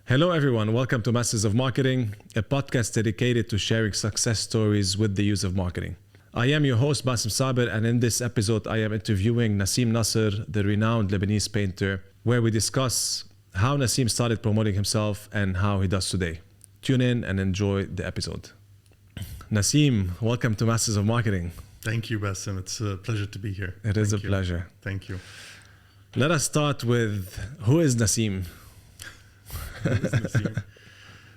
Hello, everyone. Welcome to Masters of Marketing, a podcast dedicated to sharing success stories with the use of marketing. I am your host, Nassim Nasr, and in this episode, I am interviewing Nassim Nasr, the renowned Lebanese painter, where we discuss how Nassim started promoting himself and how he does today. Tune in and enjoy the episode. Nassim, welcome to Masters of Marketing. Thank you, Bassem. It's a pleasure to be here. It is a pleasure. Thank you. Let us start with, who is Nassim?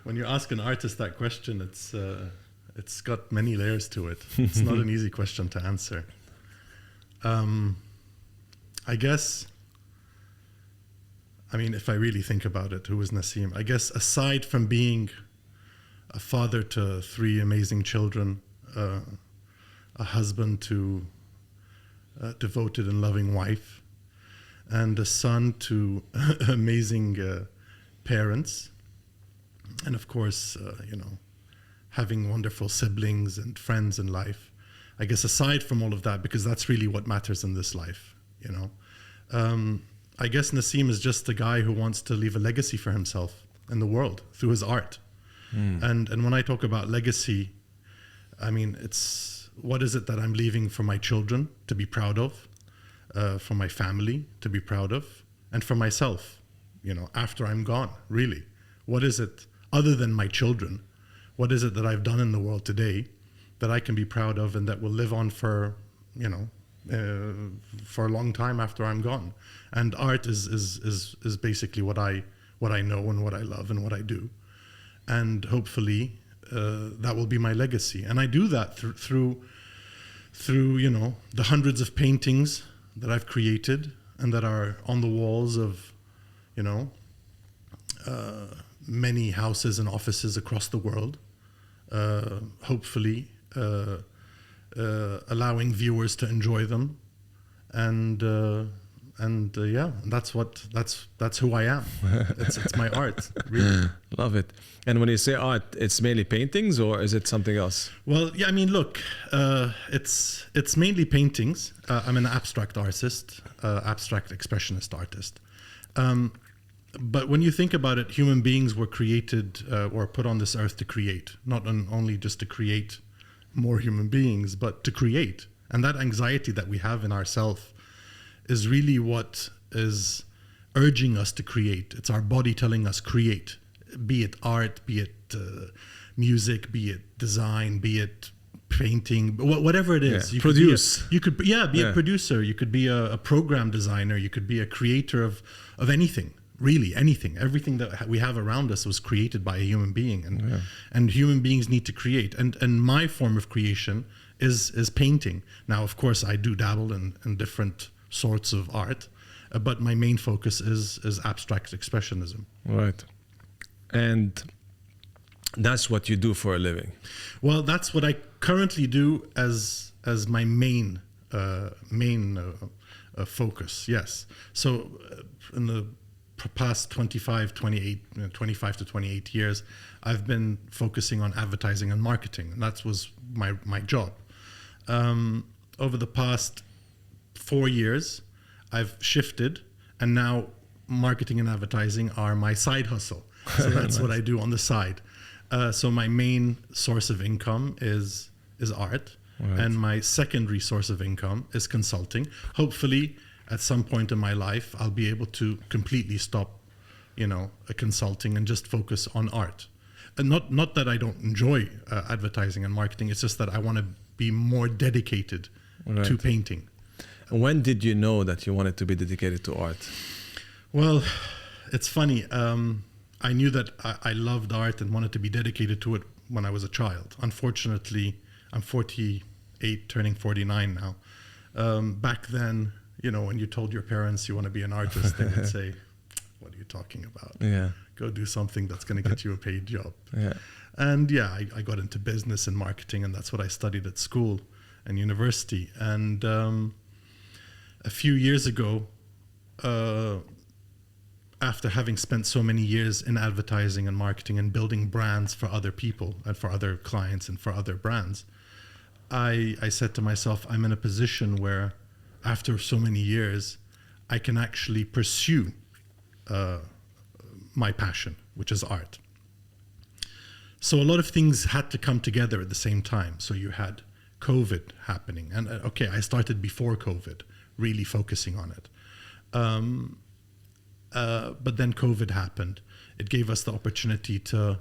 When you ask an artist that question, it's got many layers to it. It's not an easy question to answer. I guess, if I really think about it, who is Nassim? I guess aside from being a father to 3 amazing children, a husband to a devoted and loving wife, and a son to amazing parents, and of course, having wonderful siblings and friends in life. I guess aside from all of that, because that's really what matters in this life, I guess Nassim is just a guy who wants to leave a legacy for himself in the world through his art. And when I talk about legacy, it's what is it that I'm leaving for my children to be proud of, for my family to be proud of, and for myself, after I'm gone, really. What is it, other than my children, what is it that I've done in the world today that I can be proud of and that will live on for a long time after I'm gone? And art is basically what I know and what I love and what I do. And hopefully that will be my legacy. And I do that through the hundreds of paintings that I've created and that are on the walls of many houses and offices across the world, hopefully allowing viewers to enjoy them, and that's who I am. It's my art, really. Love it. And when you say art, it's mainly paintings, or is it something else? Well, yeah, look, it's mainly paintings. I'm an abstract artist, abstract expressionist artist. But when you think about it, human beings were created or put on this earth to create, not only just to create more human beings, but to create. And that anxiety that we have in ourselves is really what is urging us to create. It's our body telling us create, be it art, be it music, be it design, be it painting, whatever it is. Yeah. You Produce. Could be a producer. You could be a program designer. You could be a creator of anything. Really, anything. Everything that we have around us was created by a human being, and human beings need to create. And my form of creation is painting. Now, of course, I do dabble in different sorts of art, but my main focus is abstract expressionism. Right. And that's what you do for a living. Well, that's what I currently do as my main focus. Yes. So in the past 25 to 28 years, I've been focusing on advertising and marketing, and that was my job. Over the past 4 years, I've shifted, and now marketing and advertising are my side hustle. So that's nice. What I do on the side. So my main source of income is art, right. And my secondary source of income is consulting. Hopefully, at some point in my life, I'll be able to completely stop, consulting and just focus on art. And not that I don't enjoy advertising and marketing. It's just that I want to be more dedicated to painting. When did you know that you wanted to be dedicated to art? Well, it's funny. I knew that I loved art and wanted to be dedicated to it when I was a child. Unfortunately, I'm 48, turning 49 now. Back then, when you told your parents you want to be an artist, they would say, what are you talking about? Yeah. Go do something that's going to get you a paid job. Yeah. And I got into business and marketing, and that's what I studied at school and university. And a few years ago, after having spent so many years in advertising and marketing and building brands for other people and for other clients and for other brands, I said to myself, I'm in a position where after so many years, I can actually pursue my passion, which is art. So a lot of things had to come together at the same time. So you had COVID happening. And okay, I started before COVID, really focusing on it. But then COVID happened. It gave us the opportunity to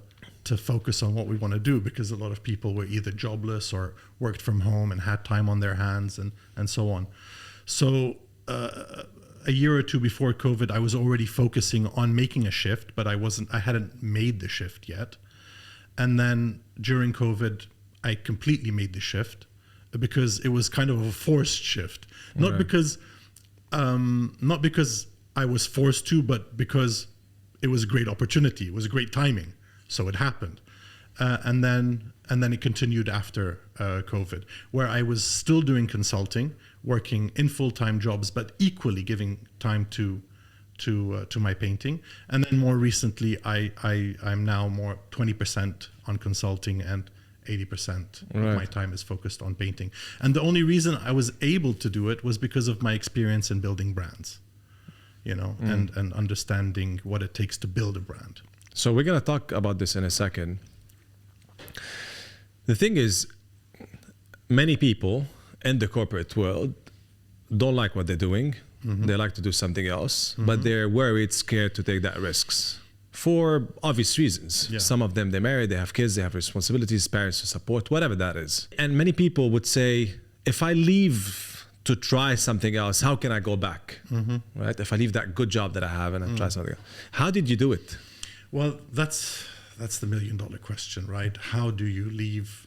focus on what we want to do, because a lot of people were either jobless or worked from home and had time on their hands and so on. So a year or two before COVID, I was already focusing on making a shift, but I hadn't made the shift yet. And then during COVID, I completely made the shift because it was kind of a forced shift. Not because I was forced to, but because it was a great opportunity. It was a great timing. So it happened. And then it continued after COVID, where I was still doing consulting, working in full-time jobs, but equally giving time to my painting. And then more recently, I'm now more 20% on consulting and 80% of my time is focused on painting. And the only reason I was able to do it was because of my experience in building brands, and understanding what it takes to build a brand. So we're going to talk about this in a second. The thing is, many people in the corporate world don't like what they're doing. Mm-hmm. They like to do something else, but they're worried, scared to take that risks for obvious reasons. Yeah. Some of them, they're married, they have kids, they have responsibilities, parents to support, whatever that is. And many people would say, if I leave to try something else, how can I go back? Right? If I leave that good job that I have and I try something else. How did you do it? Well, that's the $1 million question, right? How do you leave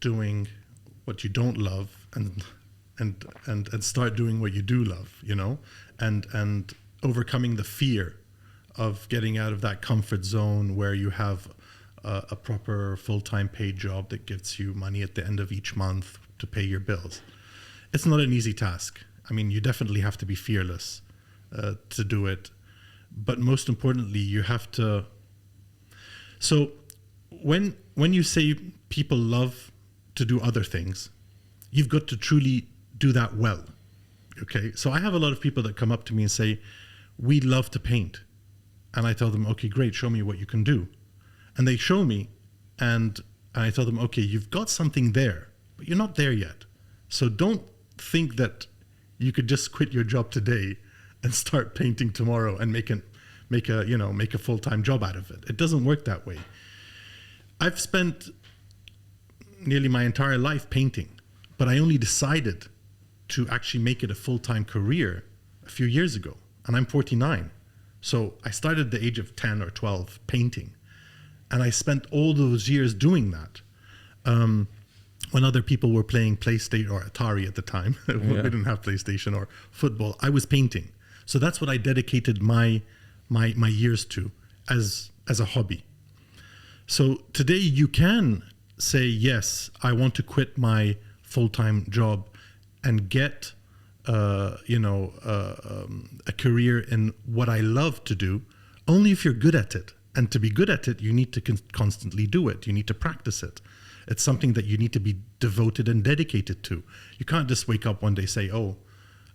doing what you don't love and start doing what you do love, and overcoming the fear of getting out of that comfort zone where you have a proper full-time paid job that gives you money at the end of each month to pay your bills. It's not an easy task. I mean, you definitely have to be fearless to do it. But most importantly, you have to. So when you say people love to do other things, you've got to truly do that well. Okay. So I have a lot of people that come up to me and say, we love to paint. And I tell them, okay, great. Show me what you can do. And they show me and I tell them, okay, you've got something there, but you're not there yet. So don't think that you could just quit your job today and start painting tomorrow and make a full-time job out of it. It doesn't work that way. I've spent nearly my entire life painting, but I only decided to actually make it a full-time career a few years ago, and I'm 49. So I started at the age of 10 or 12 painting, and I spent all those years doing that. When other people were playing PlayStation or Atari at the time, we didn't have PlayStation or football, I was painting. So that's what I dedicated my years to as a hobby. So today you can say, yes, I want to quit my full-time job and get a career in what I love to do, only if you're good at it. And to be good at it, you need to constantly do it. You need to practice it. It's something that you need to be devoted and dedicated to. You can't just wake up one day and say, oh,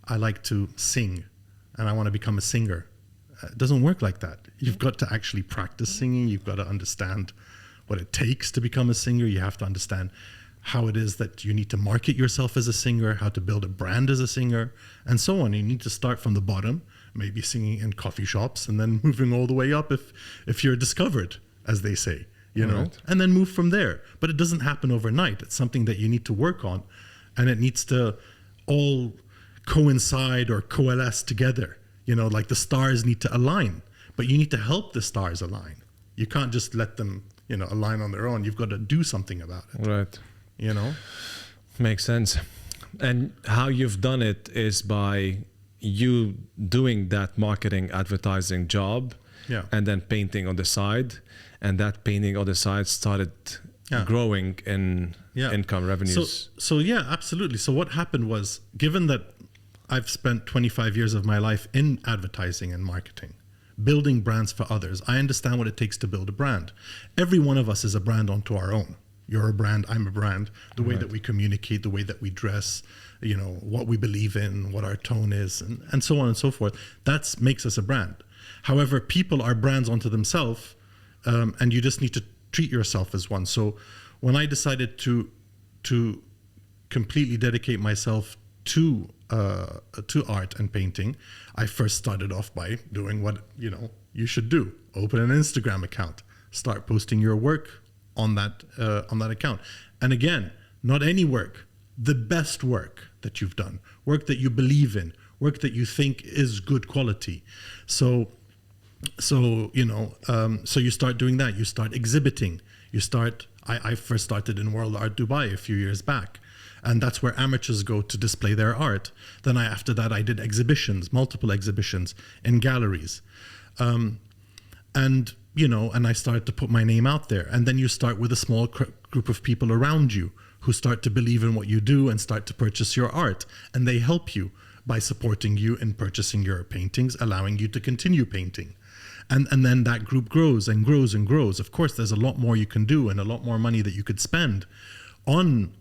I like to sing and I want to become a singer. It doesn't work like that. You've got to actually practice singing. You've got to understand what it takes to become a singer. You have to understand how it is that you need to market yourself as a singer, how to build a brand as a singer, and so on. You need to start from the bottom, maybe singing in coffee shops, and then moving all the way up if you're discovered, as they say, and then move from there. But it doesn't happen overnight. It's something that you need to work on, and it needs to all coincide or coalesce together. Like the stars need to align, but you need to help the stars align. You can't just let them, align on their own. You've got to do something about it. Right. Makes sense. And how you've done it is by you doing that marketing, advertising job, and then painting on the side, and that painting on the side started growing in income revenues. So yeah, absolutely. So what happened was, given that I've spent 25 years of my life in advertising and marketing, building brands for others, I understand what it takes to build a brand. Every one of us is a brand onto our own. You're a brand, I'm a brand. The way that we communicate, the way that we dress, what we believe in, what our tone is, and so on and so forth. That makes us a brand. However, people are brands unto themselves, and you just need to treat yourself as one. So when I decided to completely dedicate myself to art and painting, I first started off by doing what you should do: open an Instagram account, start posting your work on that account. And again, not any work, the best work that you've done, work that you believe in, work that you think is good quality. So you start doing that. You start exhibiting. I first started in World Art Dubai a few years back, and that's where amateurs go to display their art. Then after that, I did exhibitions, multiple exhibitions in galleries, and I started to put my name out there. And then you start with a small group of people around you who start to believe in what you do and start to purchase your art, and they help you by supporting you in purchasing your paintings, allowing you to continue painting. And then that group grows and grows and grows. Of course, there's a lot more you can do and a lot more money that you could spend on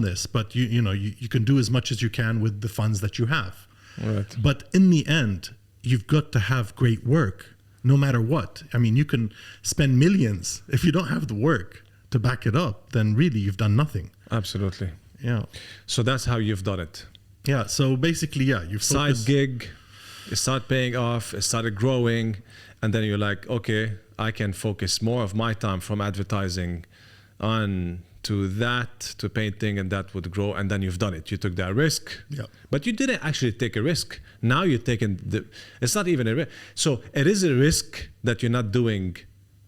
this, but you can do as much as you can with the funds that you have. Right. But in the end, you've got to have great work, no matter what. I mean, you can spend millions. If you don't have the work to back it up, then really you've done nothing. Absolutely. Yeah. So that's how you've done it. Yeah. So basically, you've side gig, it started paying off, it started growing, and then you're like, okay, I can focus more of my time from advertising on to painting, and that would grow. And then you've done it. You took that risk. Yeah. But you didn't actually take a risk. Now you're taking it's not even a risk. So it is a risk that you're not doing.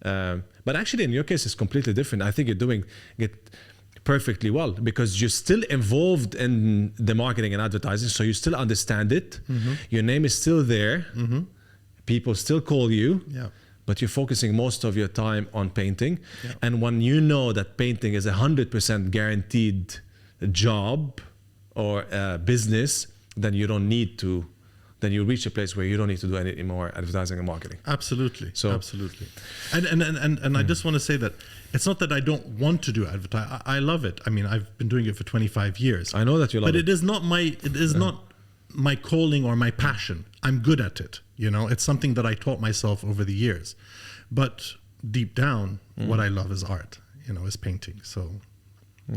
But actually, in your case, it's completely different. I think you're doing it perfectly well because you're still involved in the marketing and advertising. So you still understand it. Mm-hmm. Your name is still there. Mm-hmm. People still call you. Yeah. But you're focusing most of your time on painting. Yeah. And when you know that painting is 100% guaranteed job or business, then you don't need to, then you reach a place where you don't need to do any more advertising and marketing. Absolutely. So, absolutely. And I just want to say that it's not that I don't want to do advertising. I love it. I mean, I've been doing it for 25 years. I know that you love it. But it is not my calling or my passion. I'm good at it. It's something that I taught myself over the years. But deep down, what I love is art, is painting. So,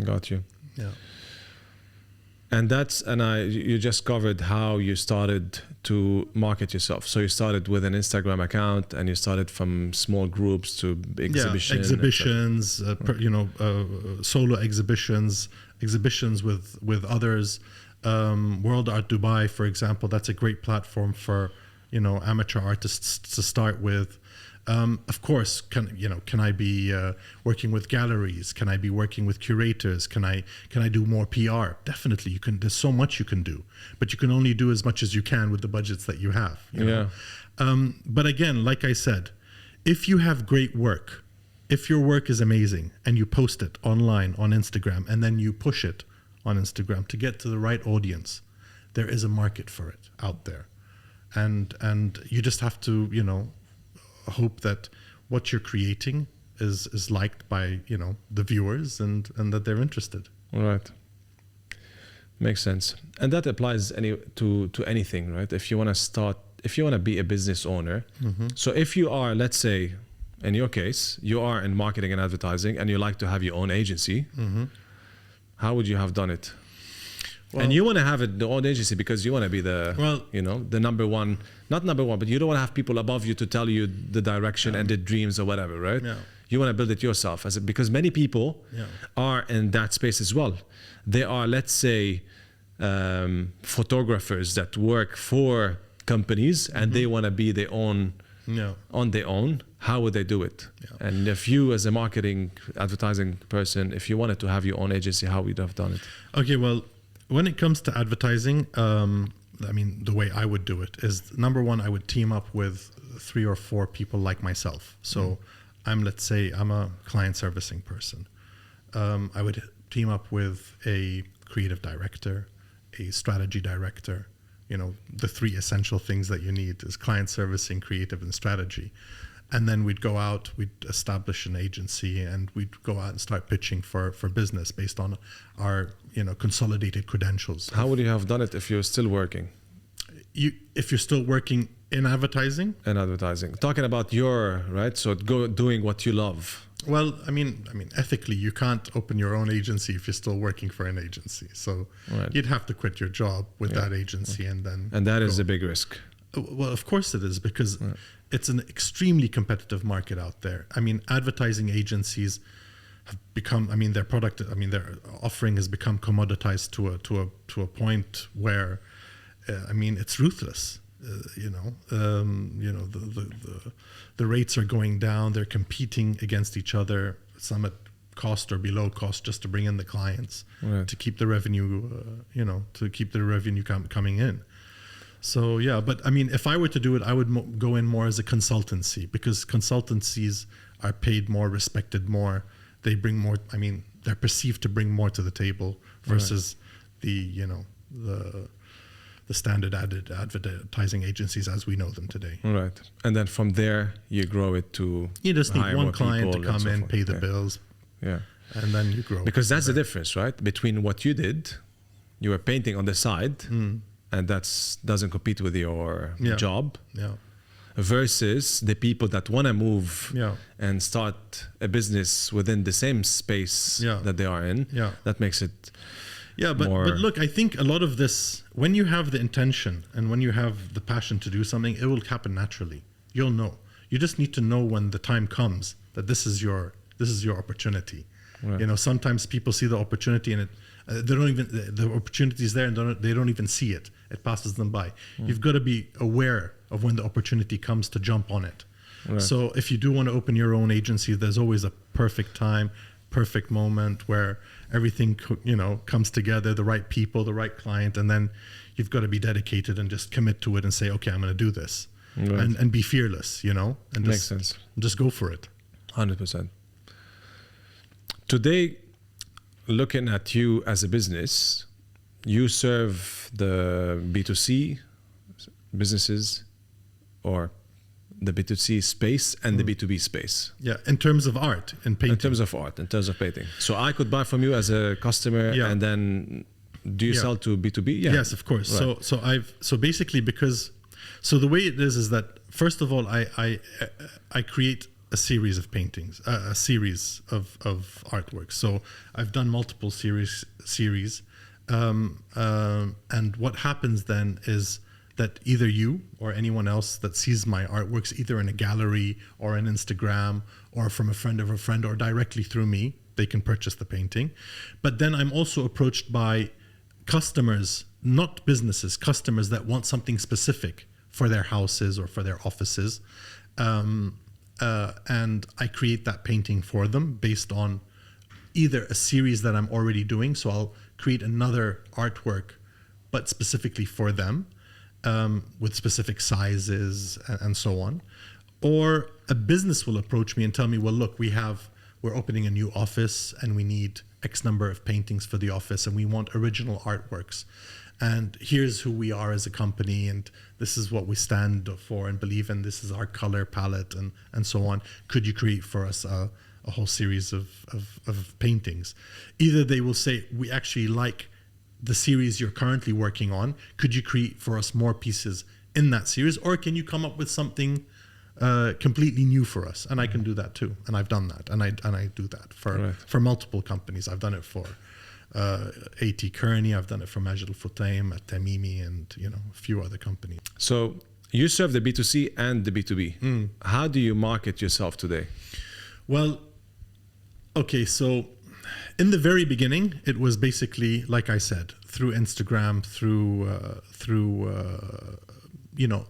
got you. Yeah. And you just covered how you started to market yourself. So you started with an Instagram account, and you started from small groups to exhibitions. Solo exhibitions with others. World Art Dubai, for example, that's a great platform for amateur artists to start with. Of course, can I be working with galleries? Can I be working with curators? Can I do more PR? Definitely, you can. There's so much you can do, but you can only do as much as you can with the budgets that you have. You know? But again, like I said, if you have great work, if your work is amazing and you post it online on Instagram and then you push it on Instagram to get to the right audience, there is a market for it out there, and you just have to hope that what you're creating is liked by the viewers and that they're interested. Right. Makes sense. And that applies to anything, right? If you want to be a business owner, so if you are, let's say in your case, you are in marketing and advertising and you like to have your own agency, how would you have done it? Well, and you want to have the own agency because you want to be the number one, not number one, but you don't want to have people above you to tell you the direction and the dreams or whatever, right? Yeah. You want to build it yourself because many people are in that space as well. They are, let's say, photographers that work for companies and they want to be their own on their own. How would they do it? Yeah. And if you, as a marketing advertising person, if you wanted to have your own agency, how would you have done it? Okay, well, when it comes to advertising, the way I would do it is, number one, I would team up with 3 or 4 people like myself. So let's say I'm a client servicing person. I would team up with a creative director, a strategy director. The 3 essential things that you need is client servicing, creative, and strategy. And then we'd go out, we'd establish an agency, and we'd go out and start pitching for business based on our consolidated credentials. How would you have done it if you're still working? if you're still working in advertising. And advertising. Talking about your, right? So doing what you love. Well, I mean, ethically, you can't open your own agency if you're still working for an agency. So you'd have to quit your job with that agency and then. And that is a big risk. Well, of course it is, because it's an extremely competitive market out there. I mean, advertising agencies have become, their product, their offering has become commoditized to a point where, it's ruthless. The rates are going down. They're competing against each other, some at cost or below cost, just to bring in the clients, to keep the revenue, coming in. So but if I were to do it, I would go in more as a consultancy, because consultancies are paid more, respected more. They bring more. They're perceived to bring more to the table versus the standard advertising agencies as we know them today. Right. And then from there, you grow it to. You just need one client to come in, pay the bills. Yeah. And then you grow. Because that's the difference, right? Between what you did, you were painting on the side, and that doesn't compete with your job. Yeah. Versus the people that want to move and start a business within the same space that they are in. Yeah. That makes it. Yeah, but look, I think a lot of this, when you have the intention and when you have the passion to do something, it will happen naturally. You'll know. You just need to know when the time comes that this is your opportunity. Right. Sometimes people see the opportunity and the opportunity is there and they don't even see it. It passes them by. You've got to be aware of when the opportunity comes to jump on it. Right. So if you do want to open your own agency, there's always a perfect time, perfect moment where everything comes together, the right people, the right client, and then you've got to be dedicated and just commit to it and say, okay, I'm going to do this. Right. And be fearless, and makes sense. Just go for it. 100%. Today, looking at you as a business, you serve the B2C businesses, or the B2C space and the B2B space. Yeah, in terms of art and painting. In terms of painting. So I could buy from you as a customer, and then do you sell to B2B? Yeah. Yes, of course. Right. So basically, the way it is that first of all, I create a series of paintings, a series of artworks. So I've done multiple series, and what happens then is that either you or anyone else that sees my artworks, either in a gallery or on Instagram or from a friend of a friend or directly through me, they can purchase the painting. But then I'm also approached by customers, not businesses, customers that want something specific for their houses or for their offices. And I create that painting for them based on either a series that I'm already doing. So I'll create another artwork, but specifically for them. With specific sizes and so on, or a business will approach me and tell me, well, look, we're opening a new office and we need X number of paintings for the office and we want original artworks, and here's who we are as a company and this is what we stand for and believe in, this is our color palette and so on. Could you create for us a whole series of paintings? Either they will say, we actually like the series you're currently working on, could you create for us more pieces in that series, or can you come up with something completely new for us? And I can do that too, and I've done that, and I do that for multiple companies. I've done it for A.T. Kearney, I've done it for Majid Al-Futtaim, at Tamimi, and a few other companies. So you serve the B2C and the B2B. How do you market yourself today? Well, okay, so in the very beginning, it was basically, like I said, through Instagram, through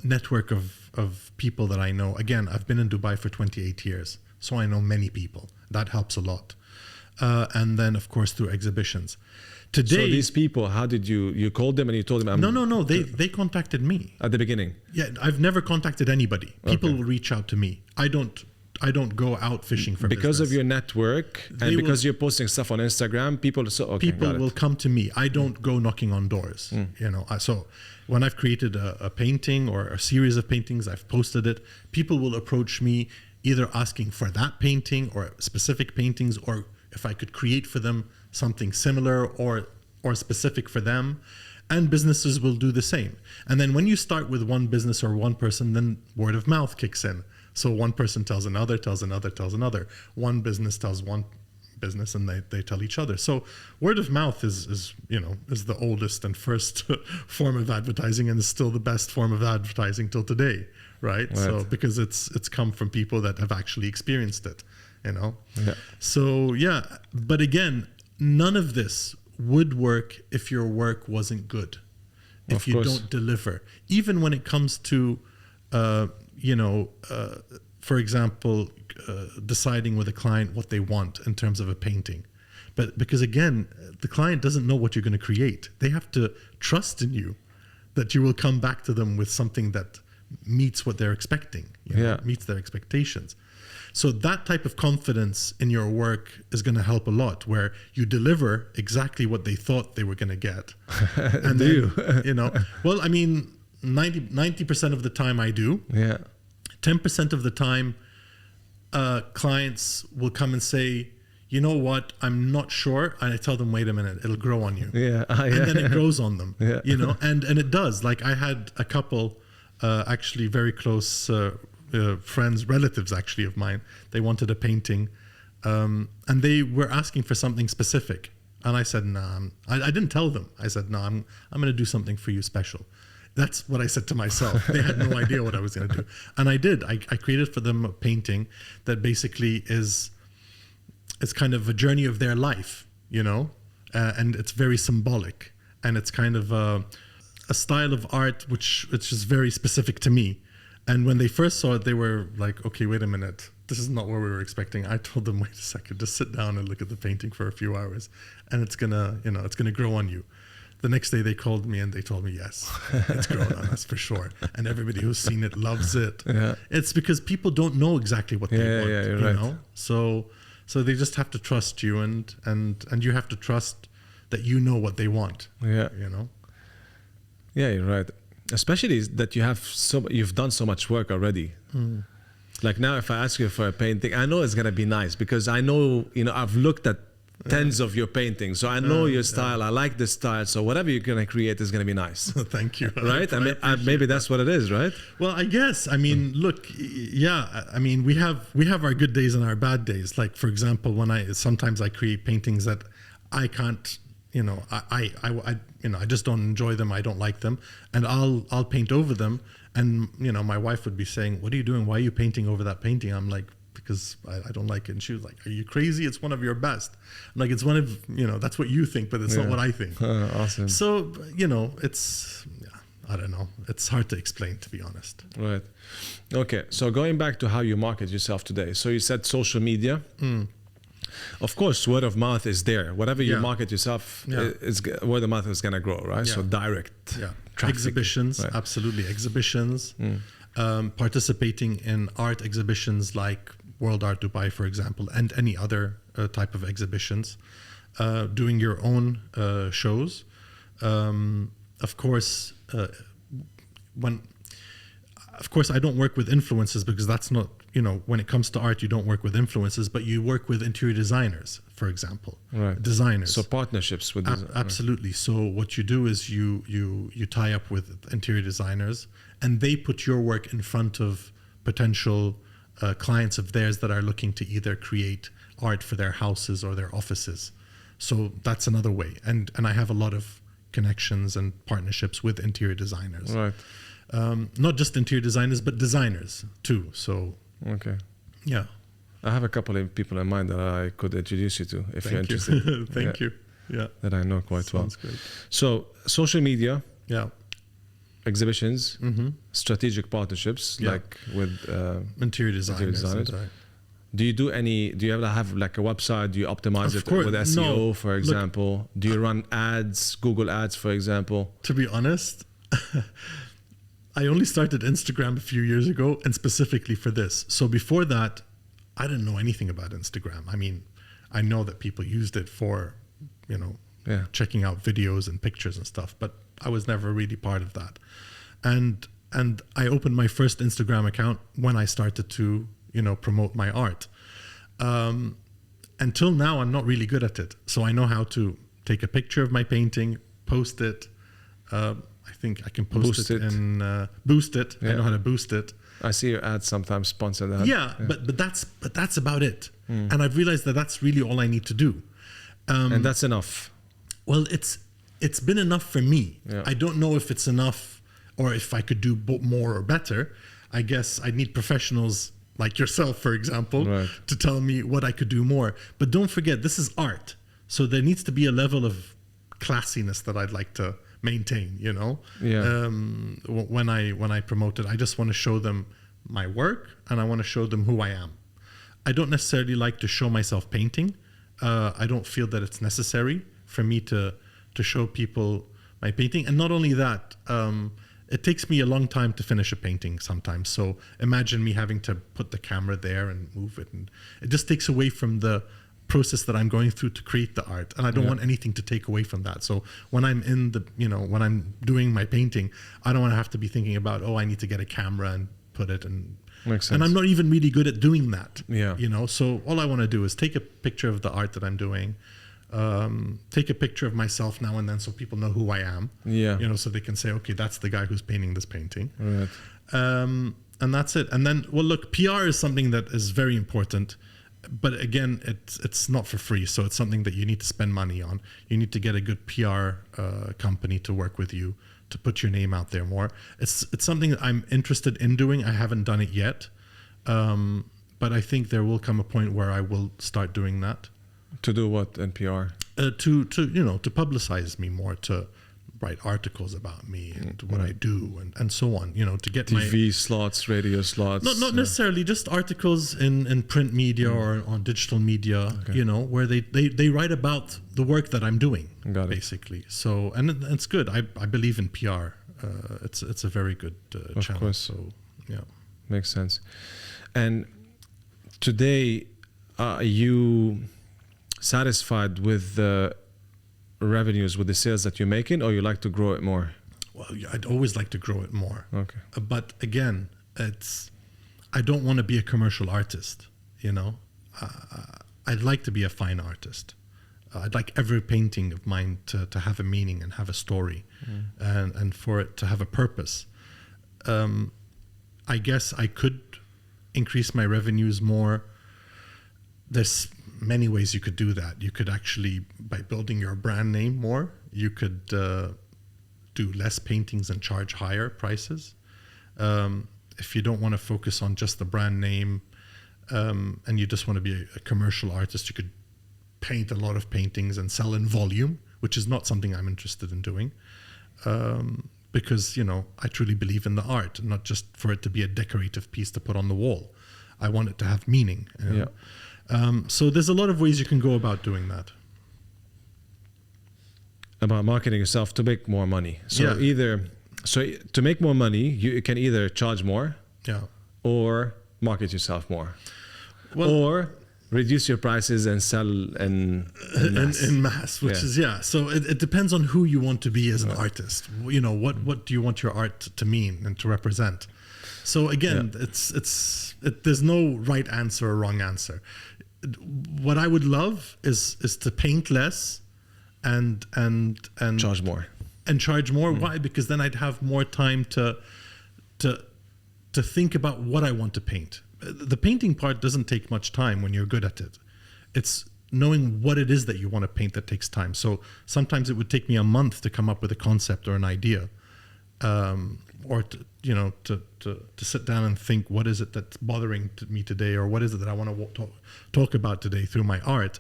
network of people that I know. Again, I've been in Dubai for 28 years, so I know many people. That helps a lot. And then, of course, through exhibitions. Today, so these people, how did you called them and you told them? No. They contacted me at the beginning. Yeah, I've never contacted anybody. People will reach out to me. I don't go out fishing for because business. of your network and because you're posting stuff on Instagram. People will come to me. I don't go knocking on doors. So when I've created a painting or a series of paintings, I've posted it. People will approach me either asking for that painting or specific paintings, or if I could create for them something similar or specific for them. And businesses will do the same. And then when you start with one business or one person, then word of mouth kicks in. So one person tells another, tells another, tells another. One business tells one business, and they tell each other. So word of mouth is the oldest and first form of advertising, and is still the best form of advertising till today, right? So because it's come from people that have actually experienced it, Yeah. So yeah, but again, none of this would work if your work wasn't good, if you don't deliver. Even when it comes to, for example, deciding with a client what they want in terms of a painting. But because again, the client doesn't know what you're going to create. They have to trust in you that you will come back to them with something that meets what they're expecting, meets their expectations. So that type of confidence in your work is going to help a lot, where you deliver exactly what they thought they were going to get. And then, well, I mean, 90% of the time I do. Yeah. 10% of the time, clients will come and say, you know what, I'm not sure. And I tell them, wait a minute, it'll grow on you. Yeah. And then it grows on them, Yeah. and it does. Like I had a couple, actually very close friends, relatives actually of mine. They wanted a painting, and they were asking for something specific. And I said, nah, I didn't tell them. I said, no, I'm going to do something for you special. That's what I said to myself. They had no idea what I was going to do. And I did. I created for them a painting that basically it's kind of a journey of their life, and it's very symbolic. And it's kind of a style of art which is very specific to me. And when they first saw it, they were like, okay, wait a minute. This is not what we were expecting. I told them, wait a second, just sit down and look at the painting for a few hours, and it's gonna grow on you. The next day they called me and they told me, yes, it's grown on us for sure. And everybody who's seen it loves it. Yeah. It's because people don't know exactly what they want, you're right. So they just have to trust you, and you have to trust that you know what they want. Yeah. Yeah, you're right. Especially that you've done so much work already. Like now, if I ask you for a painting, I know it's gonna be nice because I know, I've looked at tens of your paintings, so I know your style. I like this style, so whatever you're gonna create is gonna be nice. Thank you. Right? Maybe that's what it is, right? Well, I guess. I mean, look, yeah. I mean, we have our good days and our bad days. Like for example, when sometimes I create paintings that I can't. I just don't enjoy them. I don't like them, and I'll paint over them. And my wife would be saying, "What are you doing? Why are you painting over that painting?" I'm like, "Because I don't like it." And she was like, "Are you crazy? It's one of your best." I'm like, "It's one of that's what you think, but it's not what I think." Awesome. So it's I don't know. It's hard to explain, to be honest. Right. Okay. So going back to how you market yourself today. So you said social media. Of course, word of mouth is there. Whatever you market yourself, word of mouth is going to grow, right? So direct traffic. Exhibitions, right. Absolutely. Exhibitions, participating in art exhibitions like World Art Dubai, for example, and any other type of exhibitions, doing your own shows. Of course, I don't work with influencers because that's not, when it comes to art, you don't work with influencers, but you work with interior designers, for example, right. Designers. So partnerships with absolutely. So what you do is you tie up with interior designers, and they put your work in front of potential clients of theirs that are looking to either create art for their houses or their offices. So that's another way. And I have a lot of connections and partnerships with interior designers. Right. Not just interior designers, but designers too. So okay. Yeah. I have a couple of people in mind that I could introduce you to if you're interested. Thank you. Yeah. That I know quite well. Sounds great. So social media. Yeah. Exhibitions, strategic partnerships, like with interior designers. Right. Do you ever have like a website? Do you optimize it with SEO, for example? Do you run ads, Google ads, for example? To be honest, I only started Instagram a few years ago, and specifically for this. So before that, I didn't know anything about Instagram. I mean, I know that people used it for, checking out videos and pictures and stuff, but I was never really part of that. And I opened my first Instagram account when I started to, promote my art. Until now, I'm not really good at it. So I know how to take a picture of my painting, post it, I think I can post Boost it it. and boost it. I Yeah. know how to boost it. I see your ads sometimes sponsor that. Yeah, but that's about it. And I've realized that that's really all I need to do. And that's enough. Well, it's been enough for me. Yeah. I don't know if it's enough or if I could do more or better. I guess I need professionals like yourself, for example, Right. to tell me what I could do more. But don't forget, this is art. So there needs to be a level of classiness that I'd like to maintain, you know? Yeah. When I promote it, I just want to show them my work and I want to show them who I am. I don't necessarily like to show myself painting. I don't feel that it's necessary for me to show people my painting. And not only that, it takes me a long time to finish a painting sometimes. So imagine me having to put the camera there and move it. And it just takes away from the process that I'm going through to create the art. And I don't want anything to take away from that. So when I'm when I'm doing my painting, I don't want to have to be thinking about, oh, I need to get a camera and put it and... Makes sense. And I'm not even really good at doing that. Yeah. You know, so all I want to do is take a picture of the art that I'm doing, take a picture of myself now and then so people know who I am. Yeah. You know, so they can say, okay, that's the guy who's painting this painting. Right. And that's it. And then, well, look, PR is something that is very important. But again, it's not for free. So it's something that you need to spend money on. You need to get a good PR company to work with you, to put your name out there more. It's something that I'm interested in doing. I haven't done it yet. But I think there will come a point where I will start doing that. To do what in PR? To publicize me more, to write articles about me and what I do and so on, to get TV slots, radio slots. Not necessarily, just articles in print media or on digital media, where they write about the work that I'm doing, basically. So, and it's good. I believe in PR. It's a very good channel. Of course. So, yeah. Makes sense. And today, are you satisfied with the revenues, with the sales that you're making, or you like to grow it more? Well, I'd always like to grow it more. Okay. But again, I don't want to be a commercial artist, I'd like to be a fine artist. I'd like every painting of mine to have a meaning and have a story, and for it to have a purpose. I guess I could increase my revenues more. There's many ways you could do that. You could actually, by building your brand name more, you could do less paintings and charge higher prices. If you don't want to focus on just the brand name, and you just want to be a commercial artist, you could paint a lot of paintings and sell in volume, which is not something I'm interested in doing. Because, I truly believe in the art, not just for it to be a decorative piece to put on the wall. I want it to have meaning. Yeah. So there's a lot of ways you can go about doing that. About marketing yourself to make more money. So to make more money, you can either charge more, or market yourself more, or reduce your prices and sell in mass, which is So it depends on who you want to be as an artist. What do you want your art to mean and to represent? So again, there's no right answer or wrong answer. What I would love is to paint less and charge more. And charge more. Why? Because then I'd have more time to think about what I want to paint. The painting part doesn't take much time when you're good at it. It's knowing what it is that you want to paint that takes time. So sometimes it would take me a month to come up with a concept or an idea. Or to sit down and think, what is it that's bothering me today, or what is it that I want to talk about today through my art,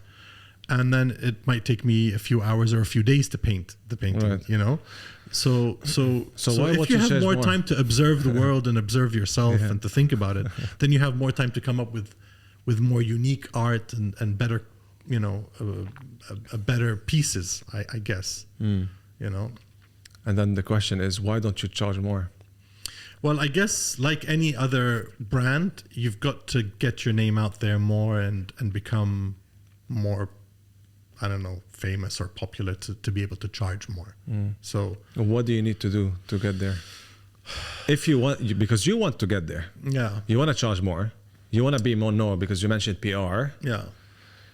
and then it might take me a few hours or a few days to paint the painting. Right. So if you have more time to observe the world and observe yourself and to think about it, then you have more time to come up with more unique art and better, better pieces, I guess. And then the question is, why don't you charge more? Well, I guess like any other brand, you've got to get your name out there more and become more, I don't know, famous or popular to be able to charge more. So what do you need to do to get there? If you want, because you want to get there. Yeah. You want to charge more. You want to be more known because you mentioned PR. Yeah.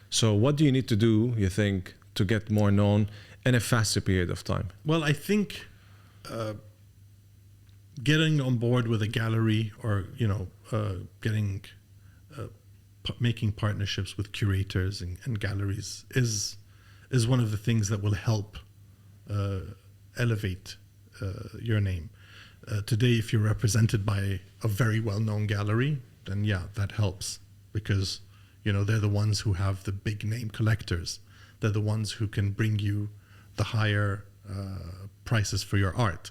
So what do you need to do, you think, to get more known in a faster period of time? Well, I think getting on board with a gallery, or making partnerships with curators and galleries is one of the things that will help elevate your name. Today, if you're represented by a very well-known gallery, then yeah, that helps, because they're the ones who have the big name collectors. They're the ones who can bring you the higher prices for your art.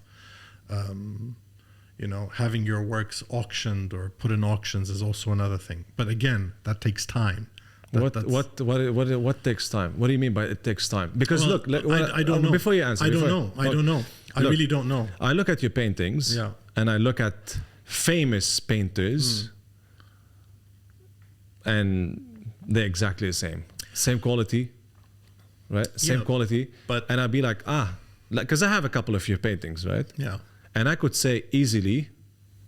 Having your works auctioned or put in auctions is also another thing. But again, that takes time. What takes time? What do you mean by it takes time? Because look, I don't know. Before you answer, I don't know. I really don't know. I look at your paintings, and I look at famous painters, and they're exactly the same quality, right? Same quality. And I'd be like, because I have a couple of your paintings, right? Yeah. And I could say easily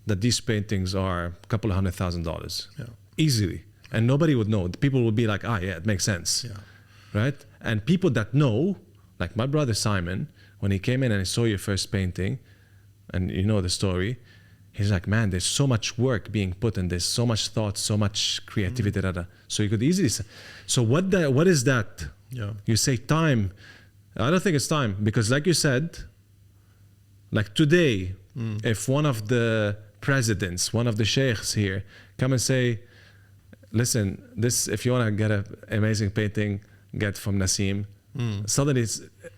that these paintings are a couple of $100,000. Yeah. Easily. And nobody would know. People would be like, yeah, it makes sense. Yeah. Right? And people that know, like my brother Simon, when he came in and he saw your first painting, and you know the story, he's like, man, there's so much work being put in this, so much thought, so much creativity. So you could easily say, so what is that? Yeah. You say time. I don't think it's time, because like you said, like today, if one of the presidents, one of the sheikhs here come and say, listen, if you want to get an amazing painting, get from Nassim, suddenly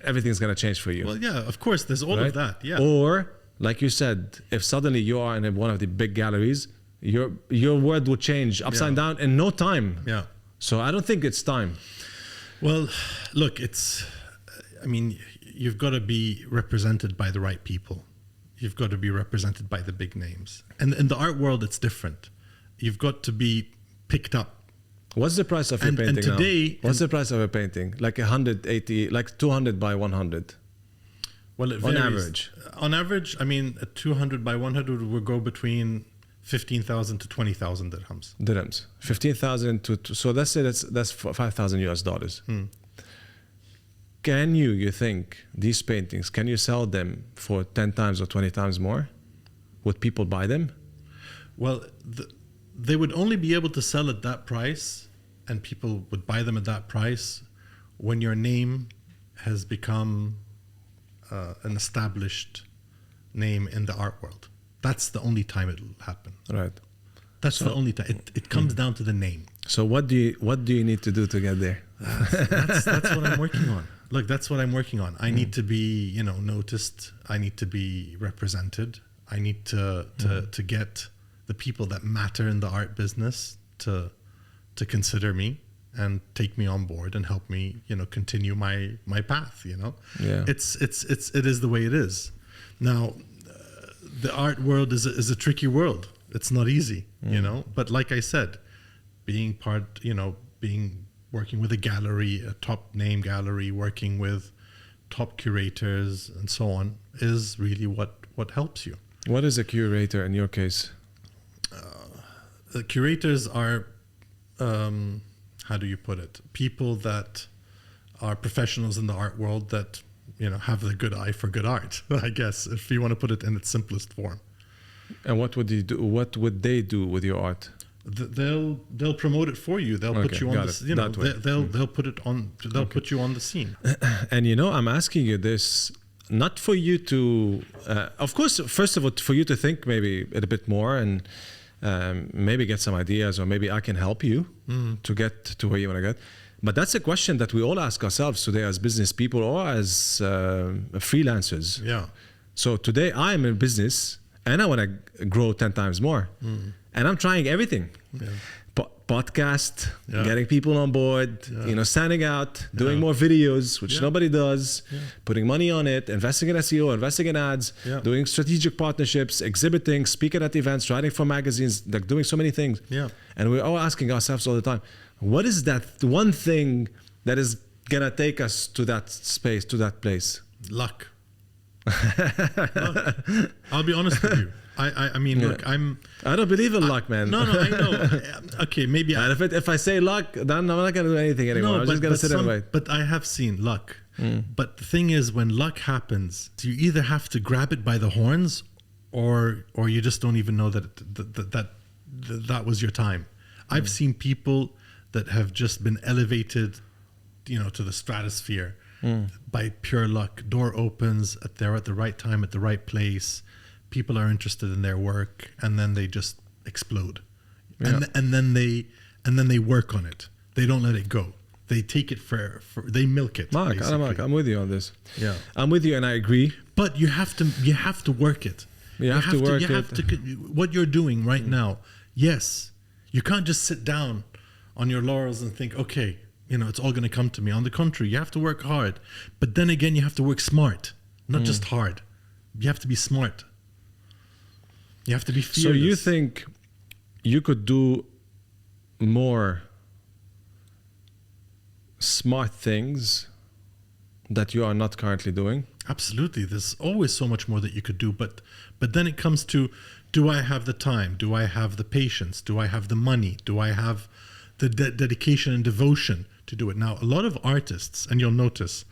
everything's going to change for you. Well, yeah, of course, there's all of that, yeah. Or, like you said, if suddenly you are in one of the big galleries, your word will change upside down in no time. Yeah. So I don't think it's time. Well, look, you've got to be represented by the right people. You've got to be represented by the big names. And in the art world, it's different. You've got to be picked up. What's the price of your painting and today, now? What's the price of a painting? Like 180, like 200 by 100? Well, it varies. On average? On average, a 200 by 100 will go between 15,000 to 20,000 dirhams. Dirhams. 15,000 to, so let's say that's 5,000 US dollars. Can you think, these paintings, can you sell them for 10 times or 20 times more? Would people buy them? Well, they would only be able to sell at that price, and people would buy them at that price when your name has become an established name in the art world. That's the only time it'll happen. Right. That's the only time. It comes down to the name. So what do you need to do to get there? That's what I'm working on. Look, that's what I'm working on. I need to be, noticed. I need to be represented. I need to get the people that matter in the art business to consider me and take me on board and help me, continue my path. Yeah. It is the way it is. Now, the art world is a tricky world. It's not easy, But like I said, working with a gallery, a top name gallery, working with top curators and so on is really what helps you. What is a curator in your case? Curators are, how do you put it? People that are professionals in the art world that, have the good eye for good art, I guess, if you want to put it in its simplest form. And what would you do? What would they do with your art? They'll promote it for you. They'll put you on the, they'll put it on. They'll put you on the scene. And I'm asking you this not for you to, of course, first of all, for you to think maybe a bit more and maybe get some ideas, or maybe I can help you to get to where you want to get. But that's a question that we all ask ourselves today as business people or as freelancers. Yeah. So today I'm in business and I want to grow 10 times more. And I'm trying everything. Yeah. Podcast, getting people on board, standing out, doing more videos, which nobody does, putting money on it, investing in SEO, investing in ads, doing strategic partnerships, exhibiting, speaking at events, writing for magazines, like doing so many things. Yeah. And we're all asking ourselves all the time, what is that one thing that is going to take us to that space, to that place? Luck. I'll be honest with you. I mean, look, I don't believe in luck, man. No, I know. Okay, maybe. And if I say luck, then I'm not going to do anything anymore. I'm just going to sit and wait. But I have seen luck. But the thing is, when luck happens, you either have to grab it by the horns, or you just don't even know that was your time. I've seen people that have just been elevated, to the stratosphere by pure luck. Door opens, they're at the right time, at the right place. People are interested in their work, and then they just explode. Yeah. And then they work on it. They don't let it go. They take it they milk it. Mark, I'm with you on this. Yeah, I'm with you, and I agree. But you have to work it. You have to work it. What you're doing right now. Yes, you can't just sit down on your laurels and think, okay, it's all going to come to me. On the contrary, you have to work hard. But then again, you have to work smart, not just hard. You have to be smart. You have to be fearless. So you think you could do more smart things that you are not currently doing? Absolutely. There's always so much more that you could do. But then it comes to, do I have the time? Do I have the patience? Do I have the money? Do I have the dedication and devotion to do it? Now, a lot of artists, and you'll notice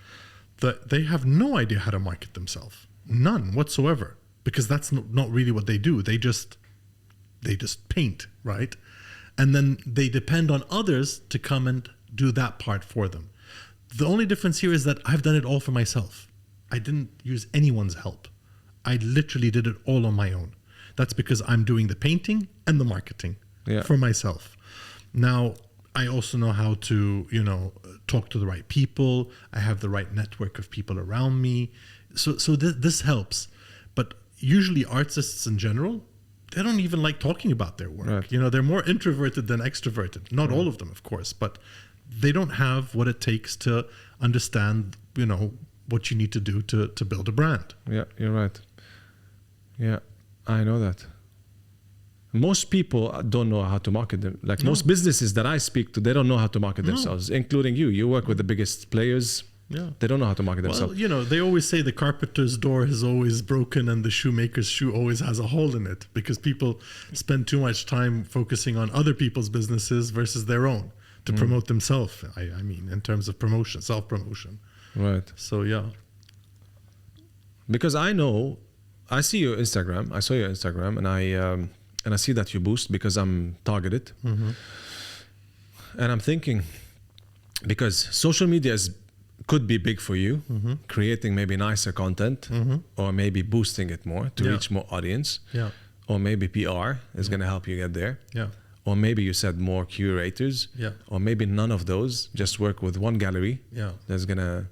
that they have no idea how to market themselves. None whatsoever. Because that's not really what they do. They just paint, right? And then they depend on others to come and do that part for them. The only difference here is that I've done it all for myself. I didn't use anyone's help. I literally did it all on my own. That's because I'm doing the painting and the marketing for myself. Now, I also know how to, talk to the right people. I have the right network of people around me. So this helps. But usually artists in general, they don't even like talking about their work. Right. They're more introverted than extroverted. Not all of them, of course, but they don't have what it takes to understand, what you need to do to build a brand. Yeah, you're right. Yeah, I know that. Most people don't know how to market them. Most businesses that I speak to, they don't know how to market themselves, including you. You work with the biggest players. Yeah. They don't know how to market themselves. Well, they always say the carpenter's door is always broken and the shoemaker's shoe always has a hole in it, because people spend too much time focusing on other people's businesses versus their own to promote themselves. I mean, in terms of promotion, self-promotion. Right. So, yeah. Because I see your Instagram. I saw your Instagram, and I see that you boost because I'm targeted. Mm-hmm. And I'm thinking, because social media could be big for you, creating maybe nicer content, or maybe boosting it more to reach more audience, or maybe PR is going to help you get there, or maybe you said more curators, or maybe none of those, just work with one gallery that's going to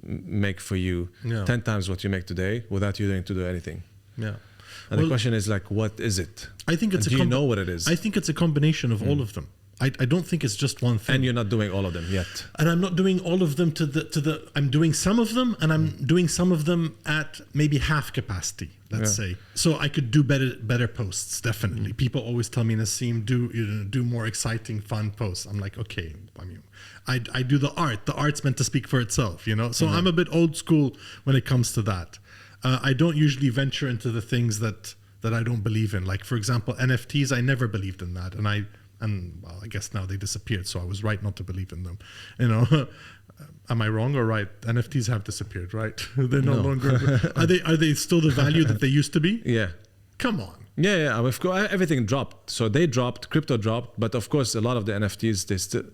make for you 10 times what you make today without you having to do anything. And the question is what is it? I think it's do you know what it is? I think it's a combination of all of them. I don't think it's just one thing. And you're not doing all of them yet. And I'm not doing all of them I'm doing some of them, and I'm doing some of them at maybe half capacity, let's say. So I could do better posts, definitely. People always tell me, Nassim, do more exciting, fun posts. I'm like, okay, I mean, I do the art. The art's meant to speak for itself, So I'm a bit old school when it comes to that. I don't usually venture into the things that I don't believe in. Like, for example, NFTs, I never believed in that. And well, I guess now they disappeared, so I was right not to believe in them. Am I wrong or right? NFTs have disappeared, right? They're no longer. Are they still the value that they used to be? Yeah. Come on. Yeah. Of course, everything dropped. So they dropped, crypto dropped, but of course, a lot of the NFTs,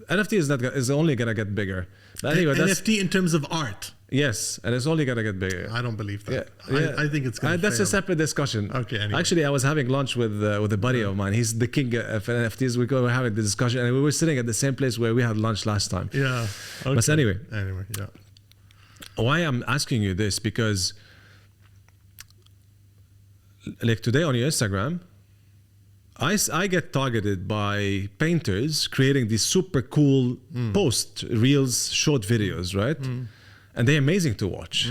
NFT is only gonna get bigger. But anyway, NFT in terms of art. Yes, and it's only gonna get bigger. I don't believe that. I think it's gonna. That's a separate discussion. Okay. Anyway. Actually, I was having lunch with a buddy of mine. He's the king of NFTs. We were having the discussion, and we were sitting at the same place where we had lunch last time. Yeah. Okay. But anyway, yeah. Why I'm asking you this, because today on your Instagram, I get targeted by painters creating these super cool posts, reels, short videos, right? And they're amazing to watch.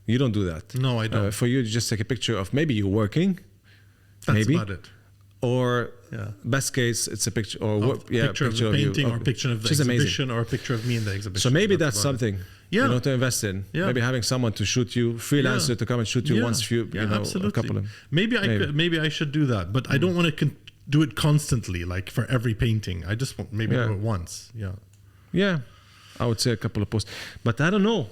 You don't do that. No, I don't. For you to just take a picture of maybe you working. That's about it. Or best case, it's a picture picture of the painting, or a picture of the exhibition, or a picture of me in the exhibition. So maybe that's something to invest in. Yeah. Maybe having someone to shoot you, freelancer to come and shoot you once, absolutely. a couple of. Maybe I should do that, but I don't want to do it constantly, like for every painting. I just want do it once. Yeah. I would say a couple of posts, but I don't know.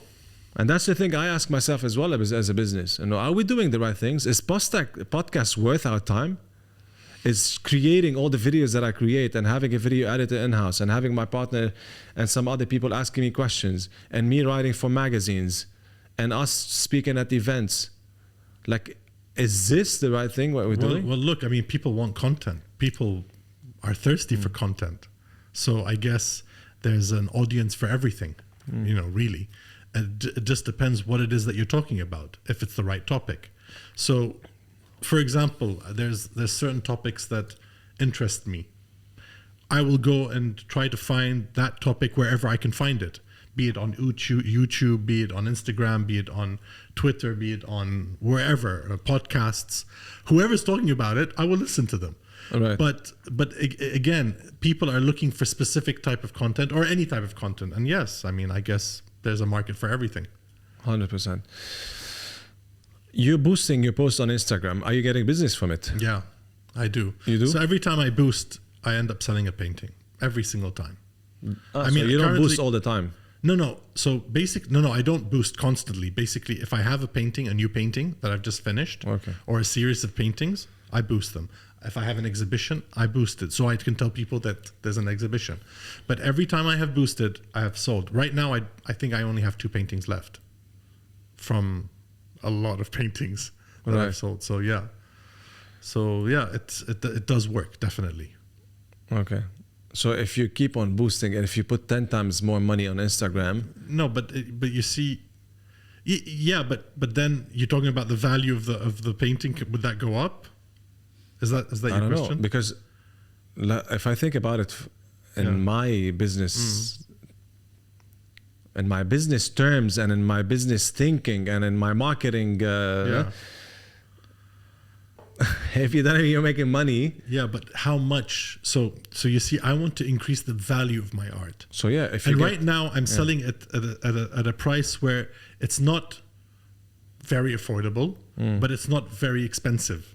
And that's the thing I ask myself as well as a business. You know, are we doing the right things? Is podcast worth our time? Is creating all the videos that I create and having a video editor in-house and having my partner and some other people asking me questions and me writing for magazines and us speaking at events, like, is this the right thing what we're doing? Well, look, I mean, people want content. People are thirsty for content. So I guess there's an audience for everything, you know, really. And it just depends what it is that you're talking about, if it's the right topic. So, for example, there's certain topics that interest me. I will go and try to find that topic wherever I can find it, be it on YouTube, be it on Instagram, be it on Twitter, be it on wherever, podcasts. Whoever's talking about it, I will listen to them. Right. But again, people are looking for specific type of content or any type of content. And yes, I mean, I guess there's a market for everything. 100%. You're boosting your post on Instagram. Are you getting business from it? Yeah, I do. You do? So every time I boost, I end up selling a painting. Every single time. I mean, so you don't boost all the time? No. So I don't boost constantly. Basically, if I have a new painting that I've just finished, okay, or a series of paintings, I boost them. If I have an exhibition, I boost it so I can tell people that there's an exhibition. But every time I have boosted, I have sold. Right now, I think I only have 2 paintings left from a lot of paintings that I've sold. So yeah, it does work, definitely. Okay. So if you keep on boosting and if you put 10 times more money on Instagram. No, but you see, yeah, but then you're talking about the value of the painting. Would that go up? Is that your question? Know, because if I think about it in my business, in my business terms and in my business thinking and in my marketing, if you're making money. Yeah, but how much? So you see, I want to increase the value of my art. So yeah, right now I'm selling it at a price where it's not very affordable, but it's not very expensive.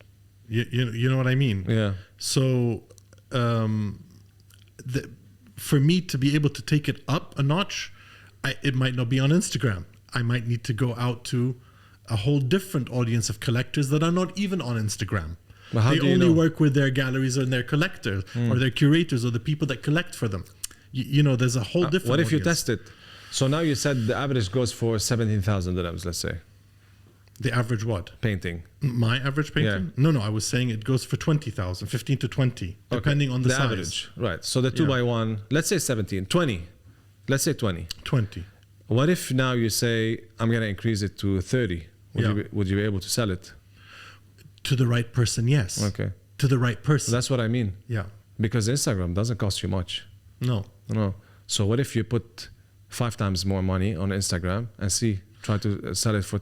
You know what I mean? Yeah. So for me to be able to take it up a notch, it might not be on Instagram. I might need to go out to a whole different audience of collectors that are not even on Instagram. They only work with their galleries and their collectors or their curators or the people that collect for them. You know, there's a whole different What if audience. you test it? So now you said the average goes for 17,000 dirhams, let's say. The average what? Painting. My average painting? Yeah. No, I was saying it goes for 20,000, 15 to 20, depending on the size. Average, right. So the 2x1, let's say 17, 20. Let's say 20. 20. What if now you say, I'm going to increase it to 30? Would you be able to sell it? To the right person, yes. Okay. To the right person. That's what I mean. Yeah. Because Instagram doesn't cost you much. No. So what if you put 5 times more money on Instagram and try to sell it for,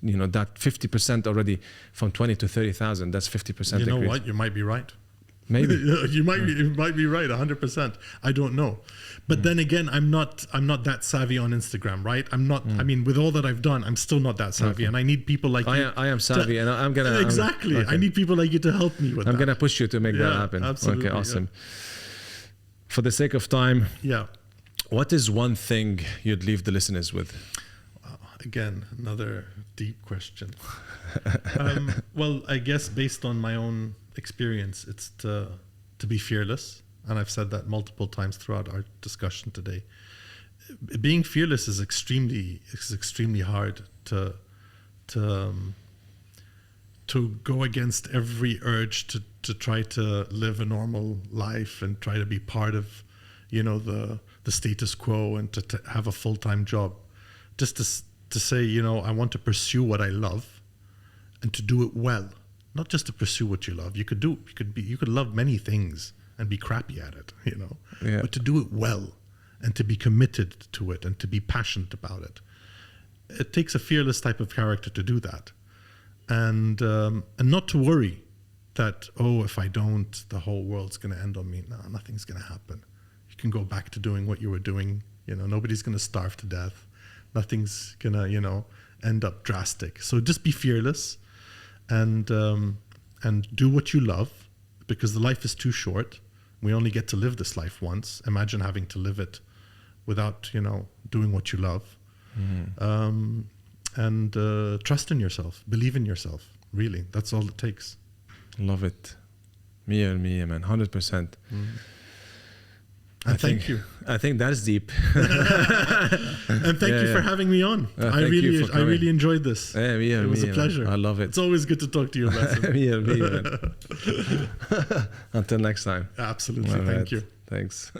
that 50% already from 20 to 30,000. That's 50% You know increase. what? You might be right. Maybe. you might be right 100%. I don't know. But then again, I'm not that savvy on Instagram, right? I'm not. I mean, with all that I've done, I'm still not that savvy, and I need people like you. I am savvy, and I'm gonna exactly. I need people like you to help me with that. I'm gonna push you to make that happen. Absolutely, okay, awesome. For the sake of time, what is one thing you'd leave the listeners with? Again, another deep question. Well, I guess based on my own experience, it's to be fearless. And I've said that multiple times throughout our discussion today. Being fearless is extremely hard to go against every urge to try to live a normal life and try to be part of, the status quo and to have a full-time job. Just to say, I want to pursue what I love and to do it well. Not just to pursue what you love. You could love many things and be crappy at it, but to do it well and to be committed to it and to be passionate about it. It takes a fearless type of character to do that. And not to worry that, if I don't, the whole world's going to end on me. No, nothing's going to happen. You can go back to doing what you were doing. Nobody's going to starve to death. Nothing's going to, end up drastic. So just be fearless and do what you love, because the life is too short. We only get to live this life once. Imagine having to live it without, doing what you love. And trust in yourself, believe in yourself. Really, that's all it takes. Love it. 100%, man. 100%. And thank you. I think that's deep. And thank you for having me on. I really enjoyed this. Yeah, it was a pleasure. Man. I love it. It's always good to talk to you about it. Man. Until next time. Absolutely. Thank you. Thanks.